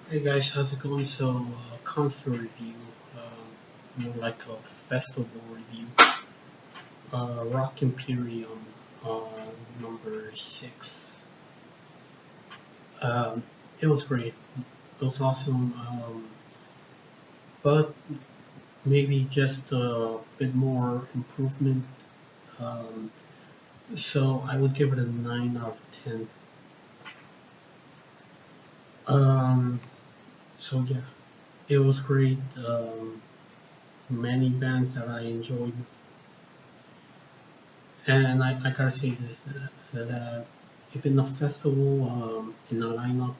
Hey guys, how's it going? So, concert review, more like a festival review. Rock Imperium, number 6. Um, it was great. It was awesome, but maybe just a bit more improvement. Um, so I would give it a 9 out of 10. Um, so yeah, it was great. Many bands that I enjoyed. And I gotta say this that if in a festival in a lineup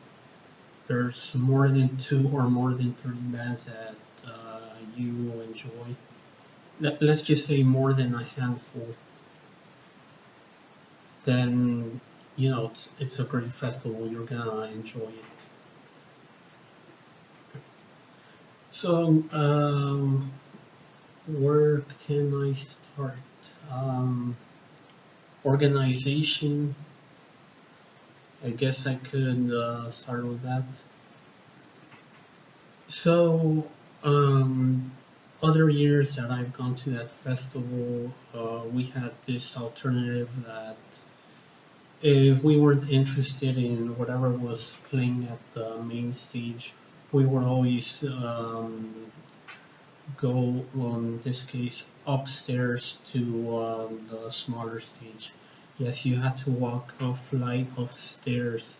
there's more than two or more than 30 bands that you enjoy, let's just say more than a handful, then it's a great festival. You're gonna enjoy it. So where can I start? Um, Organization. I guess I could start with that. So, other years that I've gone to that festival, we had this alternative that if we weren't interested in whatever was playing at the main stage, we would always go, in this case, upstairs to the smaller stage. Yes, you had to walk a flight of stairs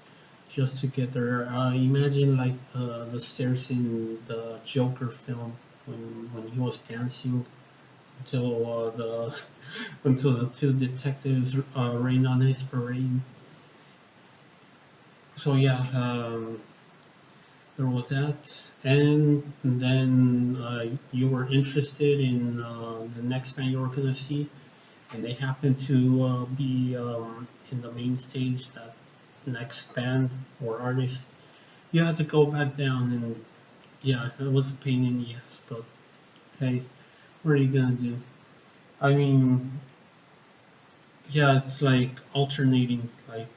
just to get there. Imagine like the stairs in the Joker film when he was dancing until the until the two detectives rained on his parade. So yeah, there was that, and then you were interested in the next band you were gonna see, and they happened to be in the main stage. That next band or artist, you had to go back down, and yeah, it was a pain in the ass. But hey, what are you gonna do? I mean, yeah, it's like alternating, like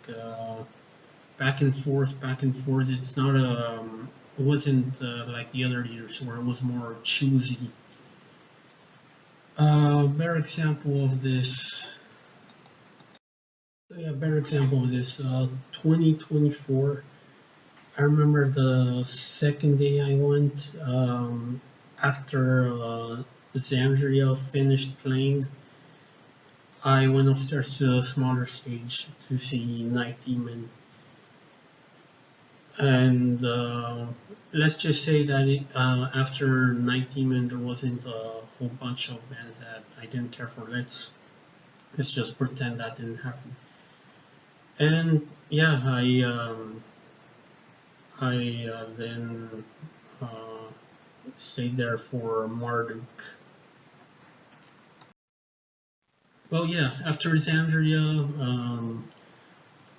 back and forth, back and forth. It's not it wasn't like the other years where it was more choosy. Better example of this. Yeah, better example of this. 2024. I remember the second day I went after Zandria finished playing. I went upstairs to a smaller stage to see Night Demon, and let's just say that after Night Demon there wasn't a whole bunch of bands that I didn't care for. Let's just pretend that didn't happen. And yeah, I then uh, stayed there for Marduk. Well, yeah, after Xandria,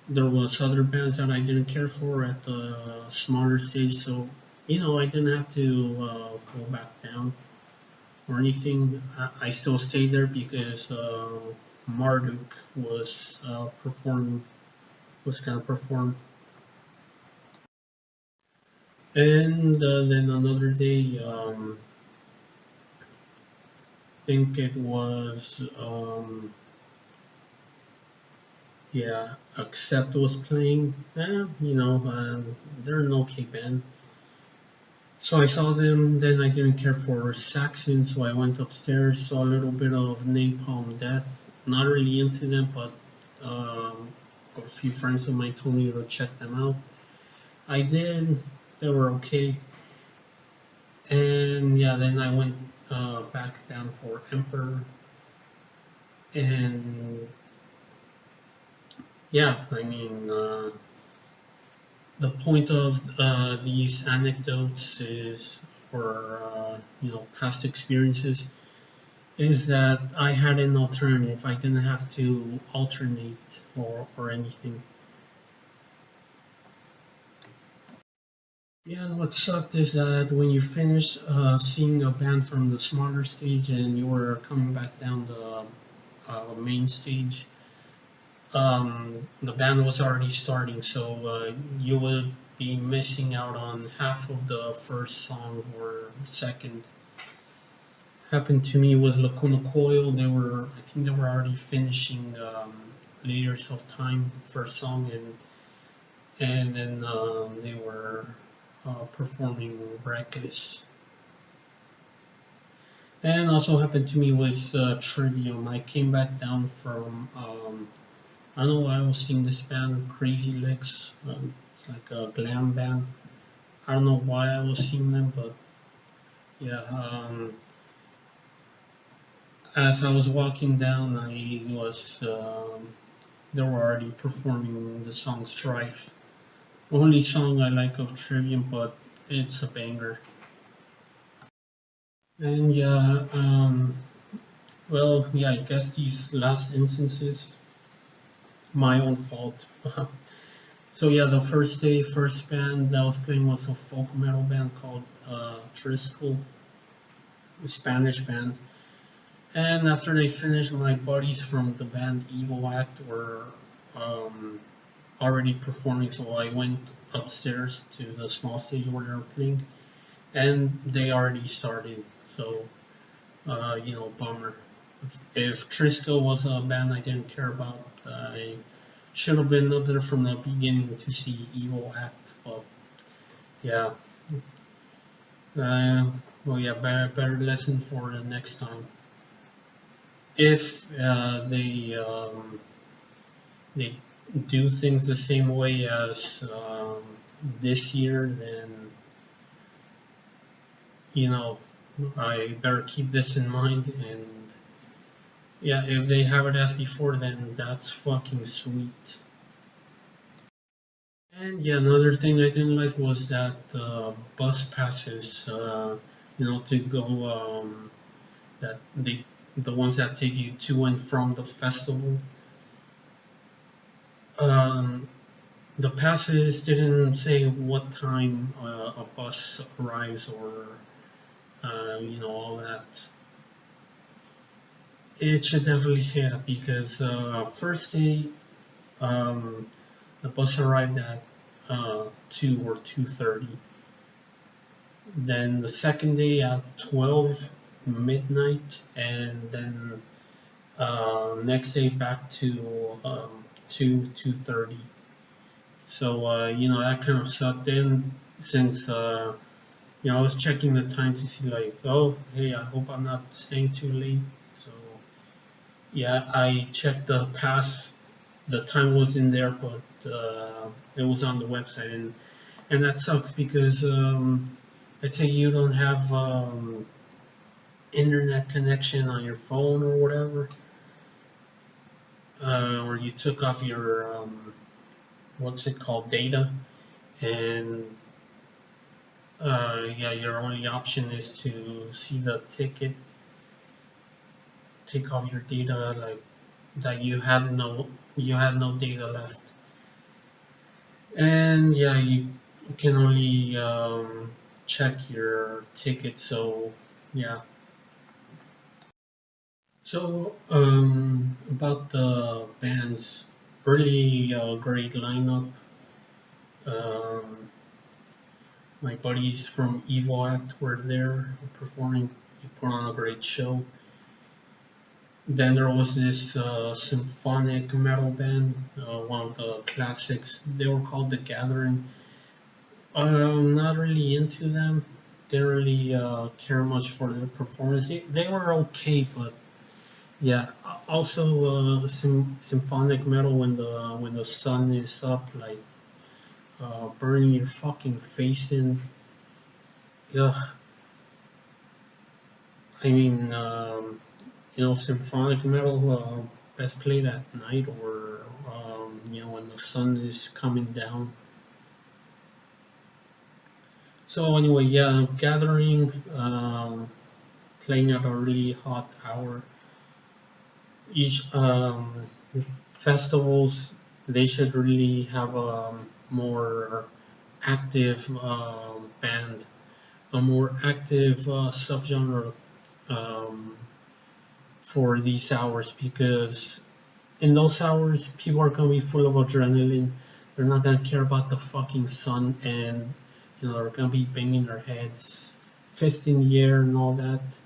there was other bands that I didn't care for at the smaller stage, so I didn't have to go back down or anything. I still stayed there because Marduk was performing, was gonna perform, and then another day, I think it was yeah, Accept was playing. They're an okay band. So I saw them, then I didn't care for Saxon, so I went upstairs, saw a little bit of Napalm Death. Not really into them, but a few friends of mine told me to check them out. I did, they were okay. And yeah, then I went back down for Emperor. And yeah, I mean, the point of these anecdotes is, or past experiences, is that I had an alternative. I didn't have to alternate or anything. Yeah, and what sucked is that when you finish seeing a band from the smaller stage and you were coming back down the main stage, the band was already starting, so you would be missing out on half of the first song or second. Happened to me with Lacuna Coil. I think they were already finishing Layers of Time, first song, and then they were performing Reckless. And also happened to me with Trivium. I came back down from, I don't know why I was seeing this band, Crazy Legs. It's like a glam band. I don't know why I was seeing them, but yeah. As I was walking down, I was, they were already performing the song Strife. Only song I like of Trivium, but it's a banger. And yeah, well, yeah, I guess these last instances, my own fault. So yeah, the first day, first band that I was playing was a folk metal band called Triskel, a Spanish band. And after they finished, my buddies from the band Evil Act were um, already performing, so I went upstairs to the small stage where they were playing, and they already started. So bummer. If Triskel was a band I didn't care about, I should have been up there from the beginning to see Evil Act. But yeah, well, yeah, better lesson for the next time. If they do things the same way as this year, then you know I better keep this in mind. And yeah, if they have it as before, then that's fucking sweet. And yeah, another thing I didn't like was that the bus passes, to go, that the ones that take you to and from the festival, um, the passes didn't say what time a bus arrives or, all that. It should definitely say that because first day, um, the bus arrived at 2 or 2:30. Then the second day at 12 midnight, and then next day back to 2:30. So that kind of sucked in since I was checking the time to see like, oh hey, I hope I'm not staying too late. So yeah, I checked the pass. The time was in there, but it was on the website, and that sucks because let's say you don't have internet connection on your phone or whatever, or you took off your what's it called, data, and yeah, your only option is to see the ticket, take off your data, like that you had no data left, and yeah, you can only check your ticket. So yeah. So about the band's really great lineup. Um, my buddies from Evil Act were there performing. They put on a great show. Then there was this symphonic metal band, one of the classics. They were called The Gathering. I'm not really into them. Didn't really care much for their performance. They were okay, but yeah. Also, symphonic metal when the sun is up, like burning your fucking face in. Ugh. I mean, symphonic metal best played at night or when the sun is coming down. So anyway, yeah, gathering, playing at a really hot hour. Each festivals, they should really have a more active band, a more active subgenre um, for these hours because in those hours, people are gonna be full of adrenaline. They're not gonna care about the fucking sun, and they're gonna be banging their heads, fist in the air, and all that.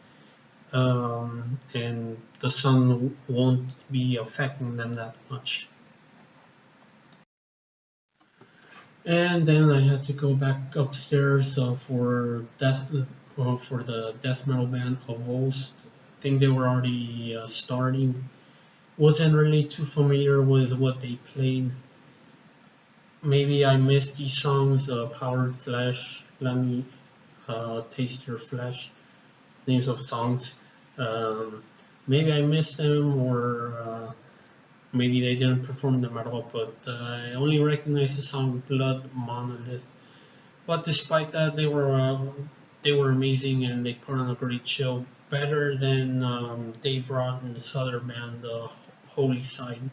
And the sun won't be affecting them that much. And then I had to go back upstairs for the death metal band Avulsed. I think they were already starting. Wasn't really too familiar with what they played. Maybe I missed these songs, Powdered Flesh, Let Me Taste Your Flesh, names of songs. Um, Maybe I missed them, or maybe they didn't perform them at all, but I only recognize the song Blood Monolith. But despite that, they were amazing, and they put on a great show, better than Dave Roth and this other band, Holy Side.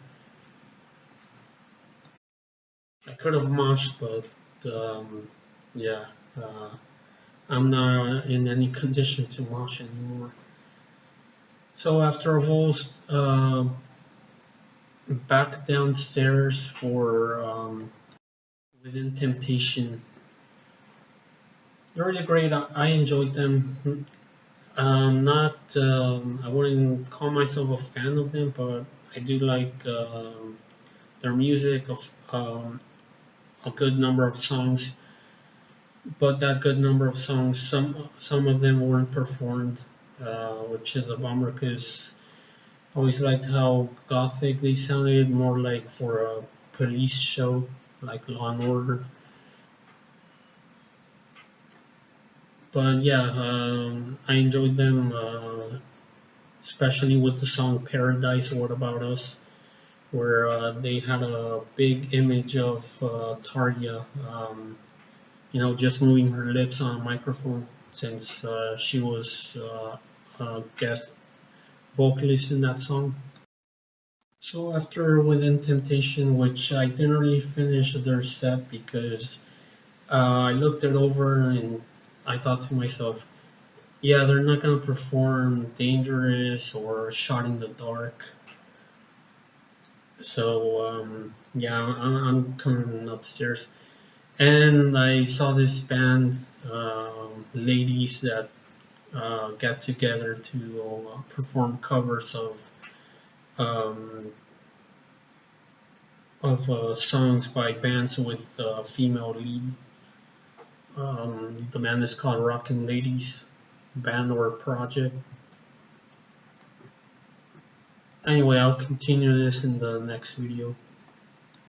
I could have moshed, but yeah, uh, I'm not in any condition to mosh anymore. So after a Vols, back downstairs for Within Temptation. They're really great. I enjoyed them. Not, I wouldn't call myself a fan of them, but I do like their music of a good number of songs. But that good number of songs, some of them weren't performed, which is a bummer because I always liked how gothic they sounded, more like for a police show, like Law and Order. But yeah, I enjoyed them, especially with the song Paradise, What About Us, where they had a big image of Tarja, just moving her lips on a microphone since she was a guest vocalist in that song. So after Within Temptation, which I didn't really finish their set because I looked it over and I thought to myself, yeah, they're not gonna perform Dangerous or Shot in the Dark. So yeah, I'm coming upstairs, and I saw this band, ladies that get together to perform covers um, of songs by bands with female lead. The band is called Rockin' Ladies Band or Project. Anyway, I'll continue this in the next video.